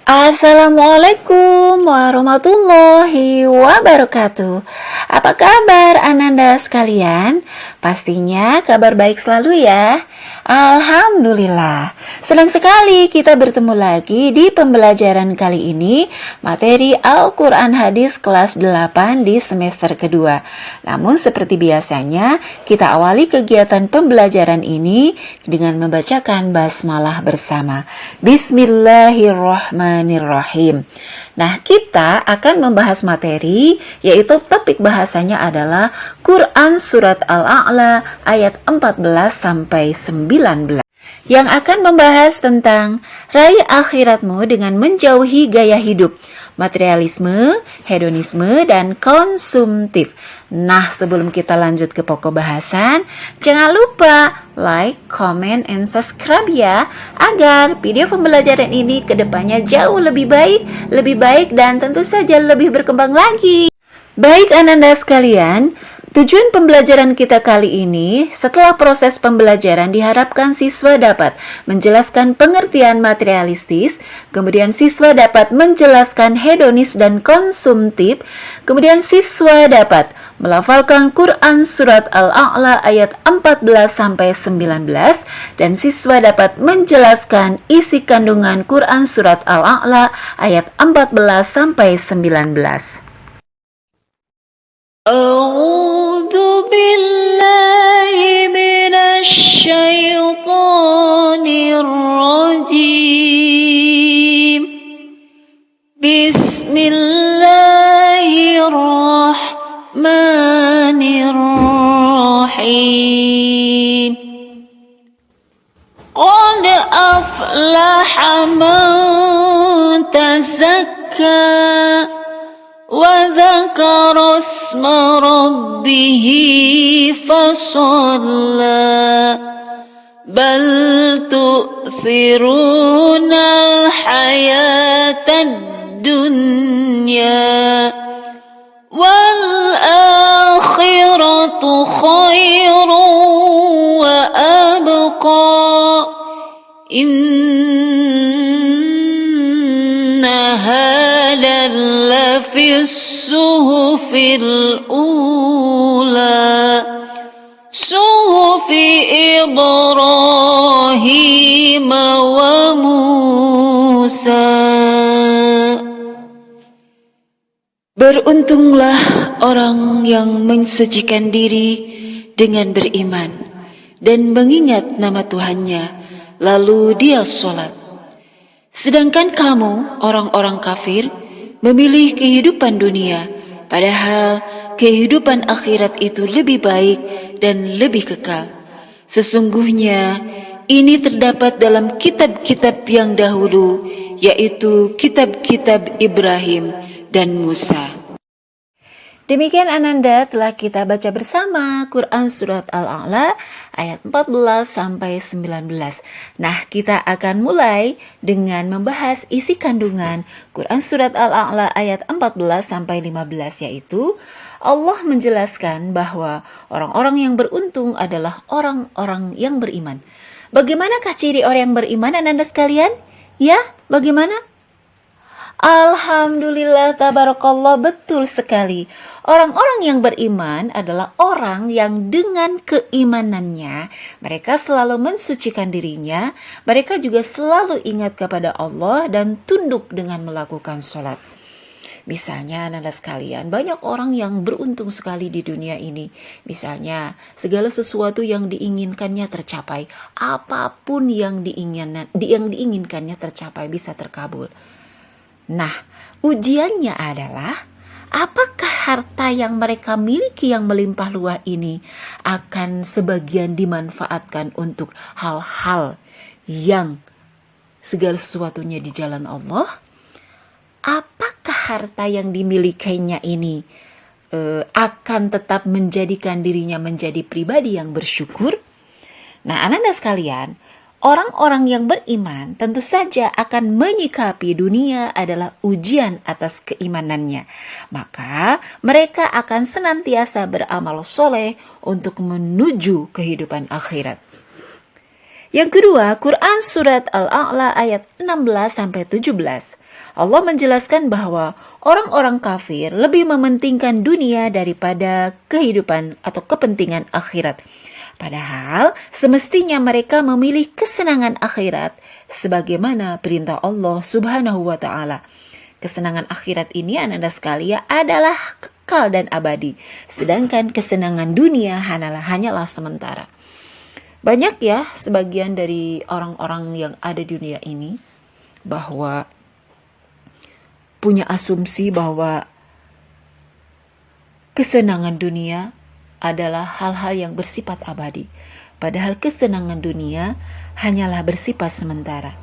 Assalamualaikum warahmatullahi wabarakatuh. Apa kabar Ananda sekalian? Pastinya kabar baik selalu ya. Alhamdulillah. Senang sekali kita bertemu lagi di pembelajaran kali ini, materi Al-Quran Hadis kelas 8 di semester kedua. Namun seperti biasanya, kita awali kegiatan pembelajaran ini dengan membacakan basmalah bersama. Bismillahirrahmanirrahim. Nah, kita akan membahas materi, yaitu topik bahasanya adalah Quran Surat Al-A'la ayat 14 sampai 19, yang akan membahas tentang raih akhiratmu dengan menjauhi gaya hidup, materialisme, hedonisme, dan konsumtif. Nah, sebelum kita lanjut ke pokok bahasan, jangan lupa like, comment, and subscribe ya, agar video pembelajaran ini kedepannya jauh lebih baik, dan tentu saja lebih berkembang lagi. Baik Ananda sekalian, tujuan pembelajaran kita kali ini, setelah proses pembelajaran diharapkan siswa dapat menjelaskan pengertian materialistis, kemudian siswa dapat menjelaskan hedonis dan konsumtif, kemudian siswa dapat melafalkan Quran Surat Al-A'la ayat 14-19, dan siswa dapat menjelaskan isi kandungan Quran Surat Al-A'la ayat 14-19. أعوذ بالله من الشيطان الرجيم بسم الله الرحمن الرحيم قد أفلح من تزكى وذكر اسم ربه فصلى بل تؤثرون الحياة الدنيا والآخرة خير وأبقى إن هذا لفي الصحف الأولى صحف إبراهيم وموسى. Beruntunglah orang yang mensucikan diri dengan beriman dan mengingat nama Tuhannya, lalu dia sholat. Sedangkan kamu, orang-orang kafir, memilih kehidupan dunia, padahal kehidupan akhirat itu lebih baik dan lebih kekal. Sesungguhnya ini terdapat dalam kitab-kitab yang dahulu, yaitu kitab-kitab Ibrahim dan Musa. Demikian Ananda telah kita baca bersama Quran Surat Al-A'la ayat 14-19. Nah, kita akan mulai dengan membahas isi kandungan Quran Surat Al-A'la ayat 14-15, yaitu Allah menjelaskan bahwa orang-orang yang beruntung adalah orang-orang yang beriman. Bagaimanakah ciri orang yang beriman Ananda sekalian? Ya, bagaimana? Alhamdulillah, tabarakallah, betul sekali. Orang-orang yang beriman adalah orang yang dengan keimanannya mereka selalu mensucikan dirinya, mereka juga selalu ingat kepada Allah dan tunduk dengan melakukan sholat. Misalnya Anda sekalian, banyak orang yang beruntung sekali di dunia ini. Misalnya, segala sesuatu yang diinginkannya tercapai, apapun yang diinginkannya tercapai bisa terkabul. Nah, ujiannya adalah apakah harta yang mereka miliki yang melimpah ruah ini akan sebagian dimanfaatkan untuk hal-hal yang segala sesuatunya di jalan Allah? Apakah harta yang dimilikinya ini akan tetap menjadikan dirinya menjadi pribadi yang bersyukur? Nah, Ananda sekalian, orang-orang yang beriman tentu saja akan menyikapi dunia adalah ujian atas keimanannya. Maka mereka akan senantiasa beramal soleh untuk menuju kehidupan akhirat. Yang kedua, Quran Surat Al-A'la ayat 16-17. Allah menjelaskan bahwa orang-orang kafir lebih mementingkan dunia daripada kehidupan atau kepentingan akhirat. Padahal semestinya mereka memilih kesenangan akhirat sebagaimana perintah Allah Subhanahu wa taala. Kesenangan akhirat ini ananda sekalian adalah kekal dan abadi, sedangkan kesenangan dunia hanyalah sementara. Banyak ya sebagian dari orang-orang yang ada di dunia ini bahwa punya asumsi bahwa kesenangan dunia adalah hal-hal yang bersifat abadi. Padahal kesenangan dunia hanyalah bersifat sementara.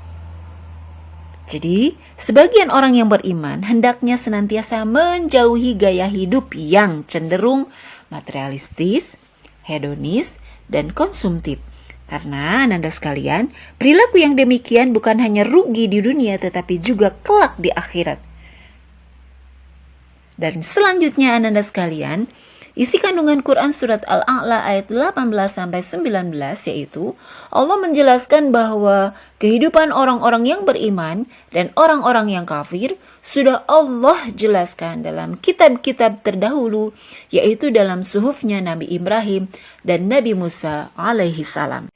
Jadi, sebagian orang yang beriman hendaknya senantiasa menjauhi gaya hidup yang cenderung materialistis, hedonis, dan konsumtif. Karena ananda sekalian, perilaku yang demikian bukan hanya rugi di dunia tetapi juga kelak di akhirat. Dan selanjutnya ananda sekalian, isi kandungan Quran surat Al-A'la ayat 18-19 yaitu Allah menjelaskan bahwa kehidupan orang-orang yang beriman dan orang-orang yang kafir sudah Allah jelaskan dalam kitab-kitab terdahulu, yaitu dalam suhufnya Nabi Ibrahim dan Nabi Musa alaihi salam.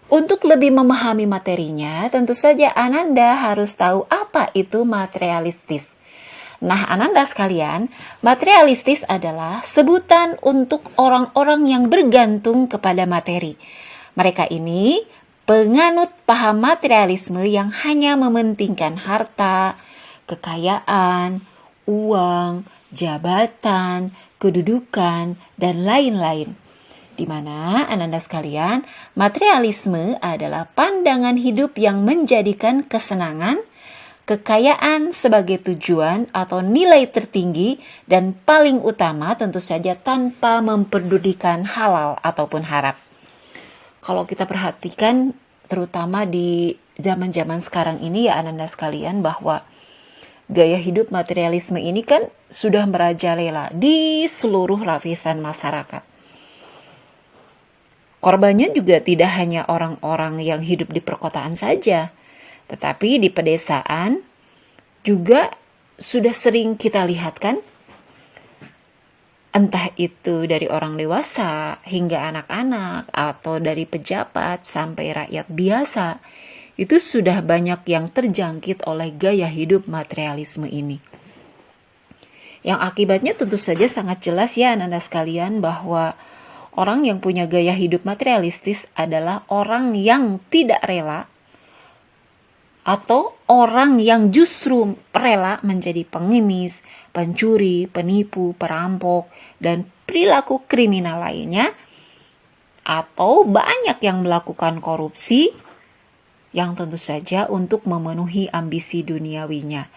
Untuk lebih memahami materinya, tentu saja ananda harus tahu apa itu materialistis. Nah, ananda sekalian, materialistis adalah sebutan untuk orang-orang yang bergantung kepada materi. Mereka ini penganut paham materialisme yang hanya mementingkan harta, kekayaan, uang, jabatan, kedudukan, dan lain-lain. Di mana ananda sekalian, materialisme adalah pandangan hidup yang menjadikan kesenangan, kekayaan sebagai tujuan atau nilai tertinggi dan paling utama, tentu saja tanpa memperdulikan halal ataupun haram. Kalau kita perhatikan terutama di zaman-zaman sekarang ini ya ananda sekalian, bahwa gaya hidup materialisme ini kan sudah merajalela di seluruh lapisan masyarakat. Korbannya juga tidak hanya orang-orang yang hidup di perkotaan saja, tetapi di pedesaan juga sudah sering kita lihat kan, entah itu dari orang dewasa hingga anak-anak atau dari pejabat sampai rakyat biasa, itu sudah banyak yang terjangkit oleh gaya hidup materialisme ini. Yang akibatnya tentu saja sangat jelas ya ananda sekalian, bahwa orang yang punya gaya hidup materialistis adalah orang yang tidak rela atau orang yang justru rela menjadi pengemis, pencuri, penipu, perampok, dan perilaku kriminal lainnya, atau banyak yang melakukan korupsi yang tentu saja untuk memenuhi ambisi duniawinya.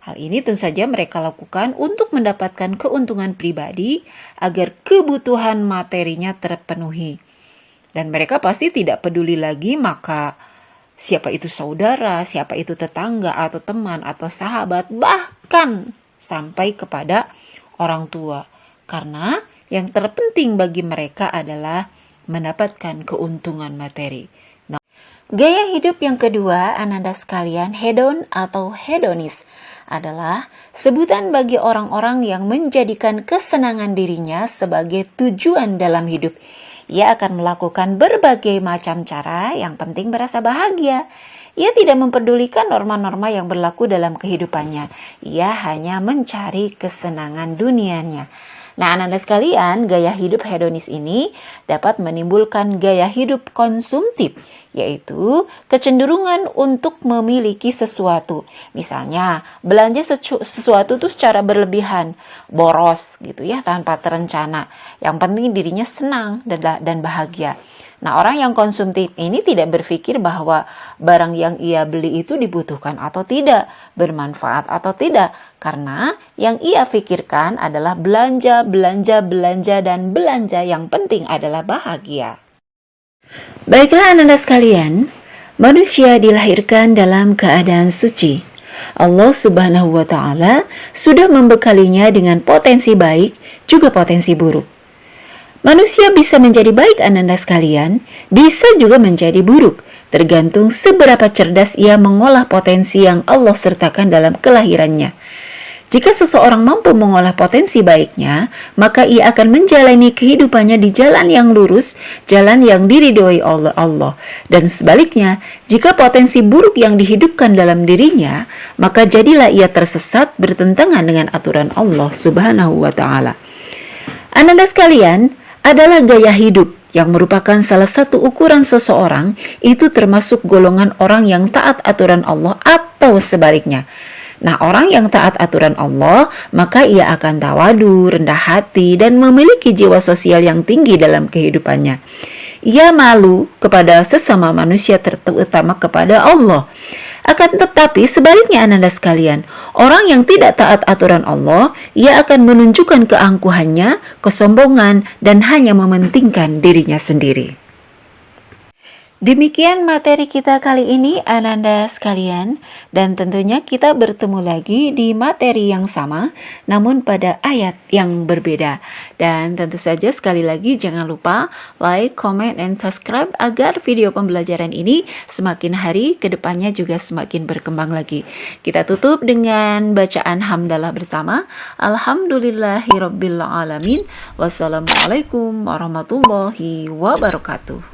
Hal ini tentu saja mereka lakukan untuk mendapatkan keuntungan pribadi agar kebutuhan materinya terpenuhi. Dan mereka pasti tidak peduli lagi maka siapa itu saudara, siapa itu tetangga atau teman atau sahabat, bahkan sampai kepada orang tua. Karena yang terpenting bagi mereka adalah mendapatkan keuntungan materi. Nah, gaya hidup yang kedua, ananda sekalian, hedon atau hedonis, adalah sebutan bagi orang-orang yang menjadikan kesenangan dirinya sebagai tujuan dalam hidup. Ia akan melakukan berbagai macam cara, yang penting merasa bahagia. Ia tidak mempedulikan norma-norma yang berlaku dalam kehidupannya. Ia hanya mencari kesenangan dunianya. Nah, ananda sekalian, gaya hidup hedonis ini dapat menimbulkan gaya hidup konsumtif, yaitu kecenderungan untuk memiliki sesuatu. Misalnya, belanja sesuatu itu secara berlebihan, boros gitu ya, tanpa terencana. Yang penting dirinya senang dan bahagia. Nah, orang yang konsumtif ini tidak berpikir bahwa barang yang ia beli itu dibutuhkan atau tidak, bermanfaat atau tidak. Karena yang ia pikirkan adalah belanja, dan belanja yang penting adalah bahagia. Baiklah ananda sekalian, manusia dilahirkan dalam keadaan suci. Allah Subhanahu wa taala sudah membekalinya dengan potensi baik juga potensi buruk. Manusia bisa menjadi baik ananda sekalian, bisa juga menjadi buruk, tergantung seberapa cerdas ia mengolah potensi yang Allah sertakan dalam kelahirannya. Jika seseorang mampu mengolah potensi baiknya, maka ia akan menjalani kehidupannya di jalan yang lurus, jalan yang diridhoi oleh Allah. Dan sebaliknya, jika potensi buruk yang dihidupkan dalam dirinya, maka jadilah ia tersesat bertentangan dengan aturan Allah Subhanahu wa Ta'ala. Ananda sekalian, adalah gaya hidup yang merupakan salah satu ukuran seseorang, itu termasuk golongan orang yang taat aturan Allah atau sebaliknya. Nah, orang yang taat aturan Allah, maka ia akan tawadu, rendah hati, dan memiliki jiwa sosial yang tinggi dalam kehidupannya. Ia malu kepada sesama manusia, terutama kepada Allah. Akan tetapi sebaliknya ananda sekalian, orang yang tidak taat aturan Allah, ia akan menunjukkan keangkuhannya, kesombongan, dan hanya mementingkan dirinya sendiri. Demikian materi kita kali ini ananda sekalian, dan tentunya kita bertemu lagi di materi yang sama namun pada ayat yang berbeda. Dan tentu saja sekali lagi jangan lupa like, comment, and subscribe agar video pembelajaran ini semakin hari ke depannya juga semakin berkembang lagi. Kita tutup dengan bacaan hamdalah bersama. Alhamdulillahirabbil alamin. Wassalamualaikum warahmatullahi wabarakatuh.